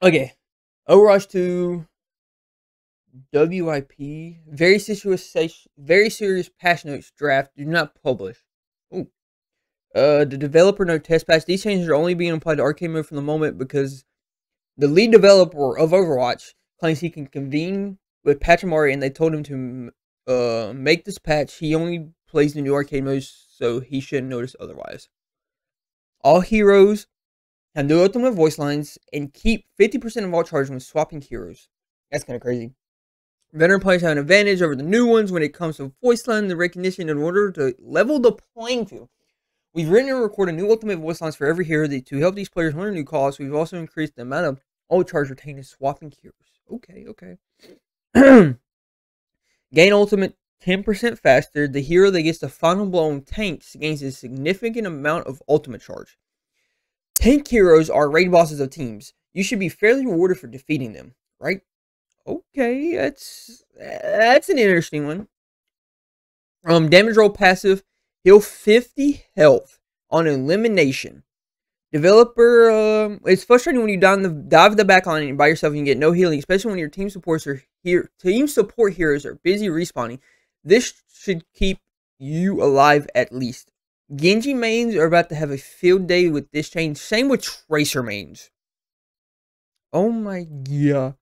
Okay. Overwatch 2 WIP. Very serious patch notes draft. Do not publish. Ooh. The developer note test patch. These changes are only being applied to arcade mode for the moment because the lead developer of Overwatch claims he can convene with Patrick Murray and they told him to make this patch. He only plays the new arcade modes, so he shouldn't notice otherwise. All heroes have new ultimate voice lines and keep 50% of all charge when swapping heroes. That's kind of crazy. Veteran players have an advantage over the new ones when it comes to voice line and recognition in order to level the playing field. We've written and recorded new ultimate voice lines for every hero to help these players learn new calls. We've also increased the amount of all charge retained in swapping heroes. Okay. Gain ultimate 10% faster. The hero that gets the final blow on tanks gains a significant amount of ultimate charge. Tank heroes are raid bosses of teams. You should be fairly rewarded for defeating them, right? Okay, that's an interesting one. Damage roll passive, heal 50 health on elimination. Developer, it's frustrating when you dive the back line by yourself and you get no healing, especially when your team supports are here. Team support heroes are busy respawning. This should keep you alive at least. Genji mains are about to have a field day with this change. Same with Tracer mains. Oh my god.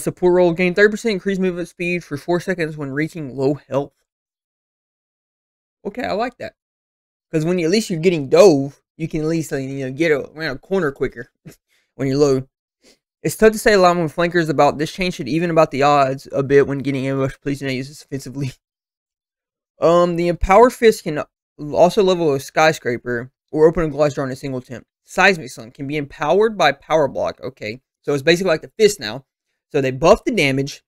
Support roll gain 30% increased movement speed for 4 seconds when reaching low health. Okay, I like that. Because when at least you're getting dove, you can at least get around a corner quicker when you're low. It's tough to say a lot with flankers about this change should even about the odds a bit when getting ambushed. Please do not use this offensively. The Empower Fist can also level a skyscraper or open a glass door in a single attempt. Seismic Sun can be empowered by Power Block. Okay, so it's basically like the fist now. So they buff the damage,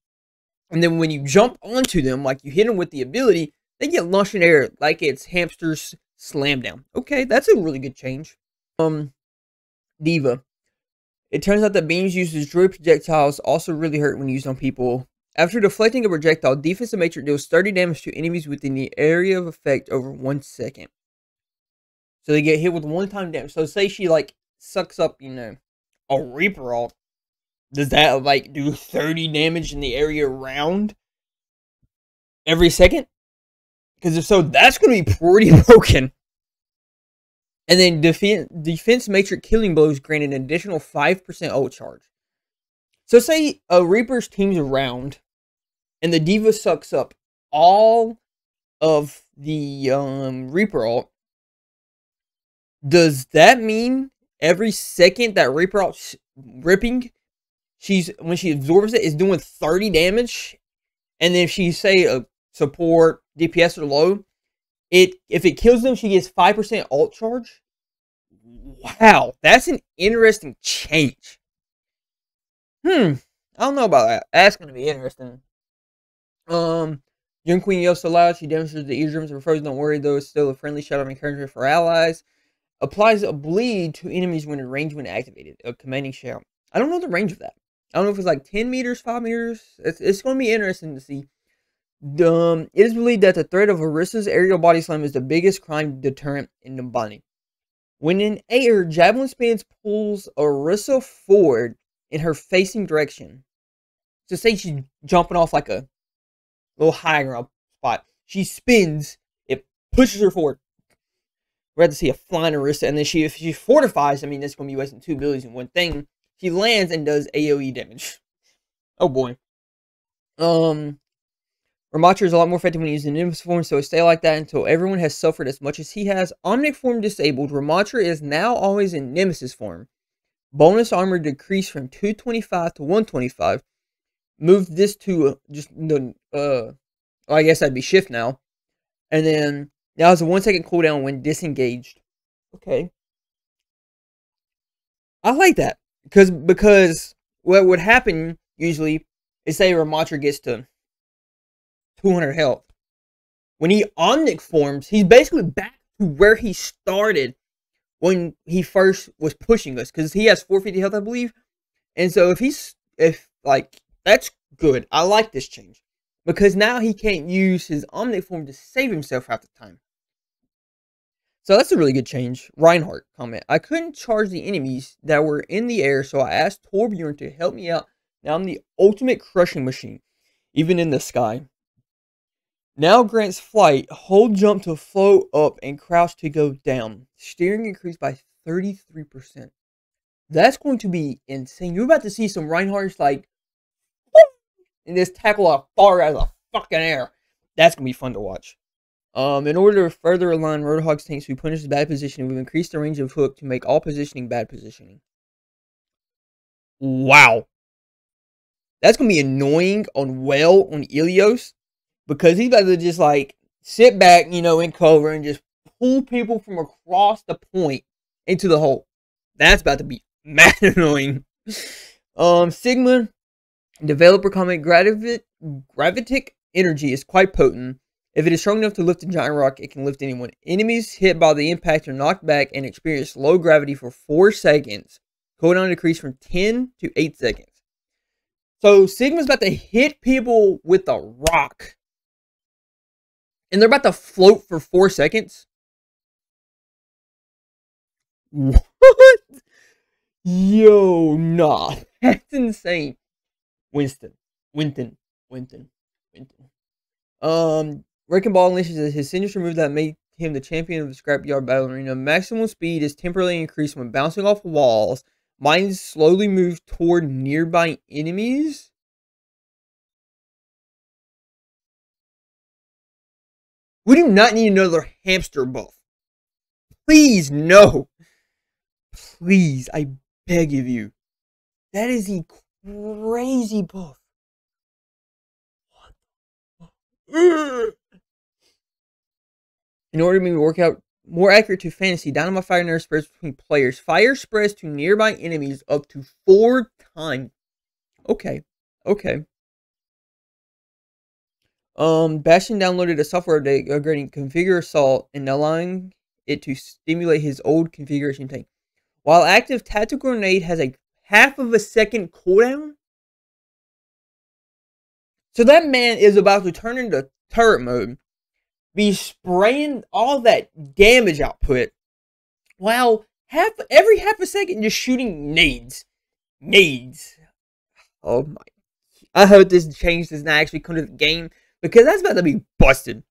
and then when you jump onto them, like you hit them with the ability, they get launched in air like it's hamster's slam down. Okay, that's a really good change. Diva. It turns out that beams used as droid projectiles also really hurt when used on people. After deflecting a projectile, defensive matrix deals 30 damage to enemies within the area of effect over 1 second. So they get hit with one-time damage. So say she like sucks up, a Reaper ult. Does that like do 30 damage in the area around every second? Because if so, that's going to be pretty broken. And then defense matrix killing blows grant an additional 5% ult charge. So say a Reaper's team's around, and the Diva sucks up all of the Reaper ult. Does that mean every second that Reaper ult's ripping, when she absorbs it, is doing 30 damage? And then if she say a support, DPS or low, if it kills them, she gets 5% ult charge. Wow, that's an interesting change. I don't know about that. That's gonna be interesting. Young Queen yells so loud she damages the eardrums of her foes. Don't worry though, it's still a friendly shout of encouragement for allies. Applies a bleed to enemies when in range when activated. A commanding shout. I don't know the range of that. I don't know if it's like 10 meters, 5 meters. It's going to be interesting to see. It is believed that the threat of Orissa's aerial body slam is the biggest crime deterrent in the body. When in air, Javelin Spins pulls Orissa forward in her facing direction. So say she's jumping off like a little higher up spot. She spins, it pushes her forward. We're about to see a flying Orissa, and then if she fortifies, I mean, that's going to be wasting 2 abilities in one thing. She lands and does AoE damage. Oh boy. Ramatra is a lot more effective when using Nimbus form, so stay like that until everyone has suffered as much as he has. Omnic form disabled. Ramatra is now always in Nemesis form. Bonus armor decreased from 225 to 125. Move this to I guess that'd be shift now. And then now it's a 1 second cooldown when disengaged. Okay. I like that. Because what would happen usually is say Ramatra gets to 200 health. When he Omnic forms, he's basically back to where he started when he first was pushing us. Because he has 450 health, I believe. And so that's good. I like this change. Because now he can't use his Omnic form to save himself half the time. So that's a really good change. Reinhardt comment. I couldn't charge the enemies that were in the air, so I asked Torbjorn to help me out. Now I'm the ultimate crushing machine, even in the sky. Now grants flight, hold jump to float up, and crouch to go down. Steering increased by 33%. That's going to be insane. You're about to see some Reinhardts like, and this tackle off far out of the fucking air. That's going to be fun to watch. In order to further align Roadhog's tanks who punish bad positioning, we've increased the range of hook to make all positioning bad positioning. Wow. That's going to be annoying on Ilios, because he's about to just like sit back, in cover and just pull people from across the point into the hole. That's about to be mad annoying. Sigma developer comment, gravitic energy is quite potent. If it is strong enough to lift a giant rock, it can lift anyone. Enemies hit by the impact are knocked back and experience low gravity for 4 seconds. Cooldown decreased from 10 to 8 seconds. So Sigma's about to hit people with a rock. And they're about to float for 4 seconds? What? Yo, nah. That's insane. Winston. Wrecking Ball unleashes his signature move that made him the champion of the Scrapyard Battle Arena. Maximum speed is temporarily increased when bouncing off walls. Mines slowly move toward nearby enemies. We do not need another hamster buff. Please, no. Please, I beg of you. That is a crazy buff. What? In order to make it work out more accurate to fantasy, Dynamite Fire never spreads between players. Fire spreads to nearby enemies up to 4 times. Okay. Bastion downloaded a software update upgrading Configure Assault and allowing it to stimulate his old configuration tank. While active, Tactical Grenade has a half of a second cooldown. So that man is about to turn into turret mode, be spraying all that damage output, while every half a second just shooting nades. Oh my! I hope this change does not actually come to the game, because that's about to be busted.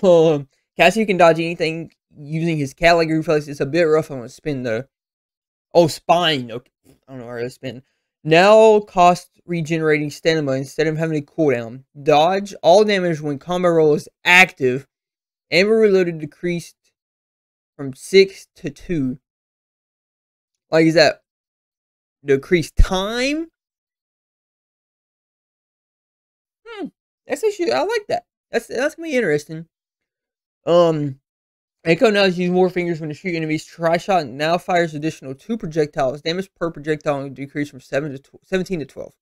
Cassie can dodge anything using his cat-like reflex. It's a bit rough on a spin though. Oh, spine. Okay. I don't know where to spin. Now cost regenerating stamina instead of having a cooldown. Dodge all damage when combo roll is active. Amber reloaded decreased from 6 to 2. Like, is that decreased time? That's actually, I like that. That's gonna be interesting. Echo now uses more fingers when to shoot enemies. Tri-Shot now fires additional 2 projectiles. Damage per projectile decreased from 17 to 12.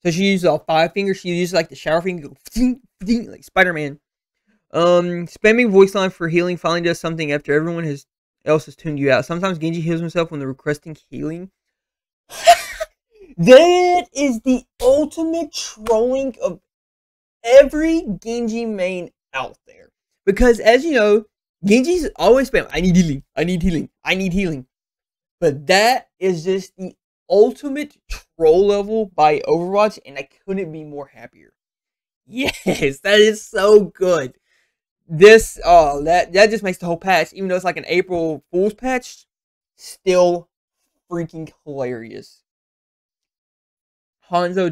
So she uses all 5 fingers. She uses like the shower finger, like Spider-Man. Spamming voice line for healing finally does something after everyone else has tuned you out. Sometimes Genji heals himself when they're requesting healing. That is the ultimate trolling of every Genji main out there. Because as you know, Genji's always spam, I need healing. But that is just the ultimate troll level by Overwatch, and I couldn't be more happier. Yes, that is so good. This, that just makes the whole patch, even though it's like an April Fool's patch, still freaking hilarious. Hanzo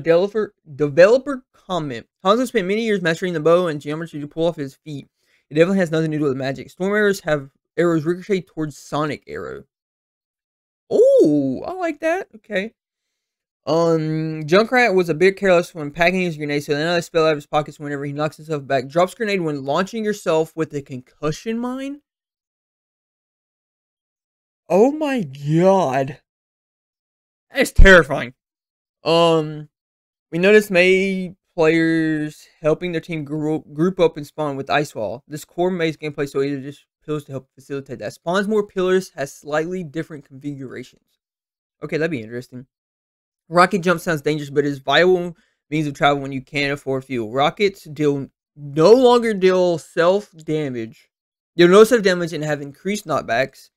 developer comment. Hanzo spent many years mastering the bow and geometry to pull off his feet. It definitely has nothing to do with magic. Storm arrows have arrows ricochet towards Sonic arrow. Oh, I like that. Okay. Junkrat was a bit careless when packing his grenade, so now they spill out of his pockets whenever he knocks himself back. Drops grenade when launching yourself with a concussion mine. Oh my god. That is terrifying. We noticed May players helping their team group up and spawn with Ice Wall. This core May's gameplay so either just pillars to help facilitate that. Spawns more pillars, has slightly different configurations. Okay, that'd be interesting. Rocket jump sounds dangerous, but is viable means of travel when you can't afford fuel. Rockets no longer deal self damage. You'll no self damage and have increased knockbacks.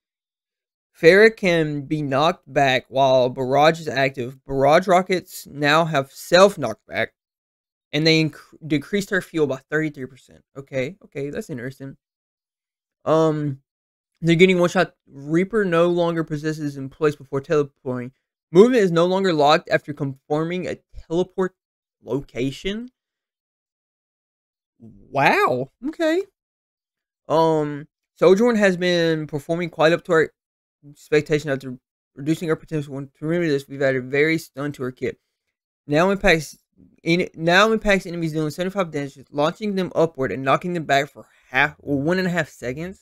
Farah can be knocked back while Barrage is active. Barrage rockets now have self knockback, and they decreased her fuel by 33%. Okay, that's interesting. They're getting one shot. Reaper no longer possesses in place before teleporting. Movement is no longer locked after confirming a teleport location. Wow. Okay. Sojourn has been performing quite up to our expectation after reducing our potential. To remember this, we've added very stun to our kit. Now impacts enemies dealing 75 damage, launching them upward and knocking them back for 1.5 seconds.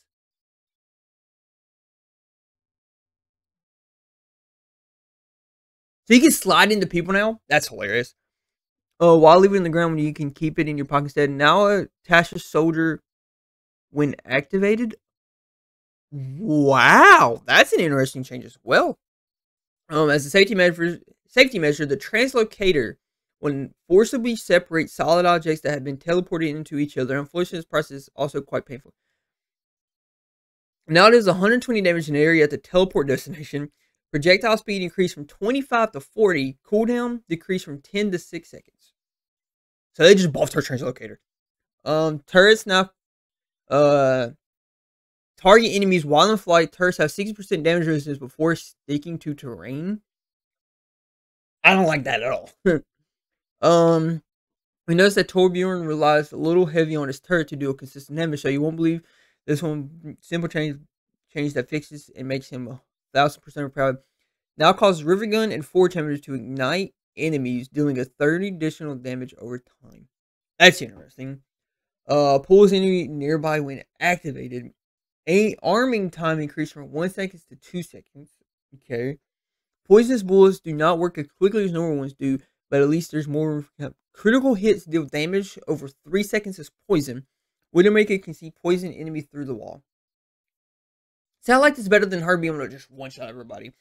So you can slide into people now. That's hilarious. While leaving on the ground, you can keep it in your pocket instead. Now attach a soldier when activated. Wow, that's an interesting change as well. As a safety measure, the translocator when forcibly separates solid objects that have been teleported into each other. Unfortunately, this process is also quite painful. Now it is 120 damage in the area at the teleport destination. Projectile speed increased from 25 to 40. Cooldown decreased from 10 to 6 seconds. So they just buffed her translocator. Turrets now target enemies while in flight. Turrets have 60% damage resistance before sticking to terrain. I don't like that at all. We noticed that Torbjorn relies a little heavy on his turret to do a consistent damage, so you won't believe this one simple change that fixes and makes him 1000% proud. Now causes river gun and forge hammers to ignite enemies, dealing a 30 additional damage over time. That's interesting. Pulls enemy nearby when activated. Arming time increased from 1 second to 2 seconds. Okay. Poisonous bullets do not work as quickly as normal ones do, but at least there's more. Critical hits deal damage over 3 seconds as poison. Widowmaker can see poison enemies through the wall. So I like this better than her being able to just one-shot everybody.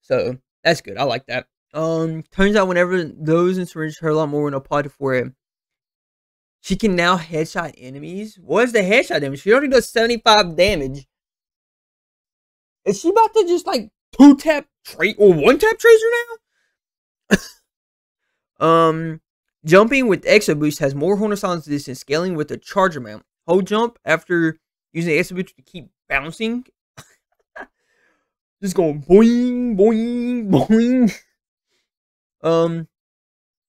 So that's good. I like that. Turns out whenever those instruments hurt a lot more when applied for it, she can now headshot enemies. What is the headshot damage? She already does 75 damage. Is she about to just like 2-tap or 1-tap Tracer now? Jumping with Exo Boost has more horn silence distance, scaling with the charger mount. Hold jump after using the Exo Boost to keep bouncing. Just going boing, boing, boing.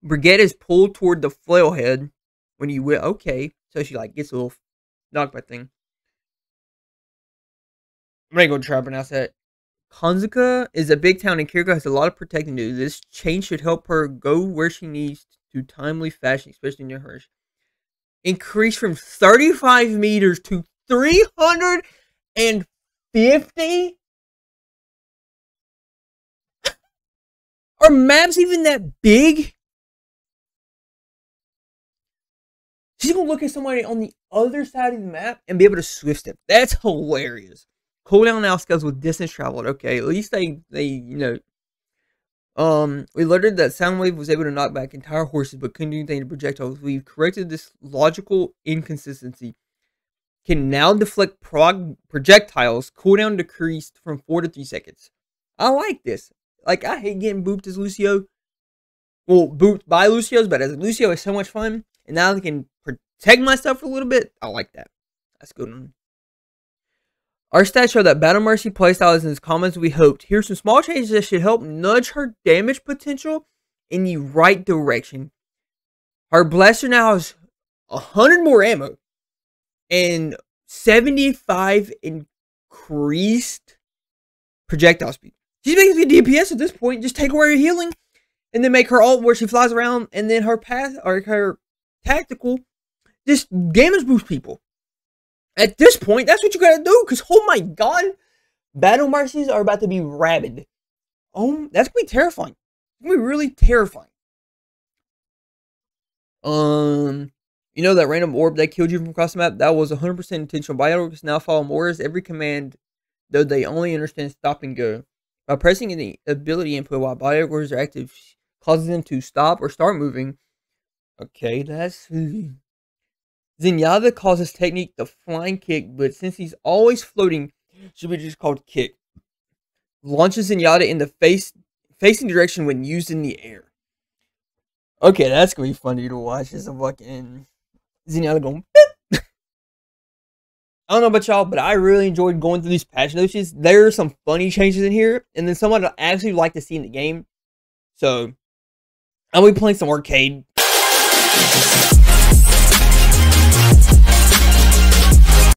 Brigitte is pulled toward the flail head when you will. Okay, so she like gets a little knockback thing. I'm gonna go try to pronounce that. Konzaka is a big town and Kiriko has a lot of protecting to do. This change should help her go where she needs to timely fashion, especially near her. Increase from 35 meters to 350? Are maps even that big? She's gonna look at somebody on the other side of the map and be able to swift step. That's hilarious. Cooldown now scales with distance traveled. Okay, at least they we learned that Soundwave was able to knock back entire horses but couldn't do anything to projectiles. We've corrected this logical inconsistency. Can now deflect projectiles. Cooldown decreased from 4 to 3 seconds. I like this. Like, I hate getting booped as Lucio. Well, booped by Lucio's, but as Lucio is so much fun. And now I can protect myself for a little bit. I like that. That's good. Our stats show that Battle Mercy playstyle is as common as we hoped. Here's some small changes that should help nudge her damage potential in the right direction. Her blaster now has 100 more ammo. And 75 increased projectile speed. She's basically DPS at this point. Just take away her healing, and then make her ult where she flies around, and then her path or her tactical just damage boost people. At this point, that's what you gotta do. Cause oh my god, battle mercies are about to be rabid. Oh, that's gonna be terrifying. It's gonna be really terrifying. You know that random orb that killed you from across the map? That was 100% intentional. Bioorcs now follow Moira's every command, though they only understand stop and go. By pressing the ability input while Bioorcs are active, causes them to stop or start moving. Okay, that's... Zenyatta calls his technique the flying kick, but since he's always floating, should be just called kick. Launches Zenyatta in the facing direction when used in the air. Okay, that's gonna be funny to watch. It's a fucking Zenyatta going. Beep. I don't know about y'all, but I really enjoyed going through these patch notes. There are some funny changes in here, and then someone I actually like to see in the game. So, I'll be playing some arcade.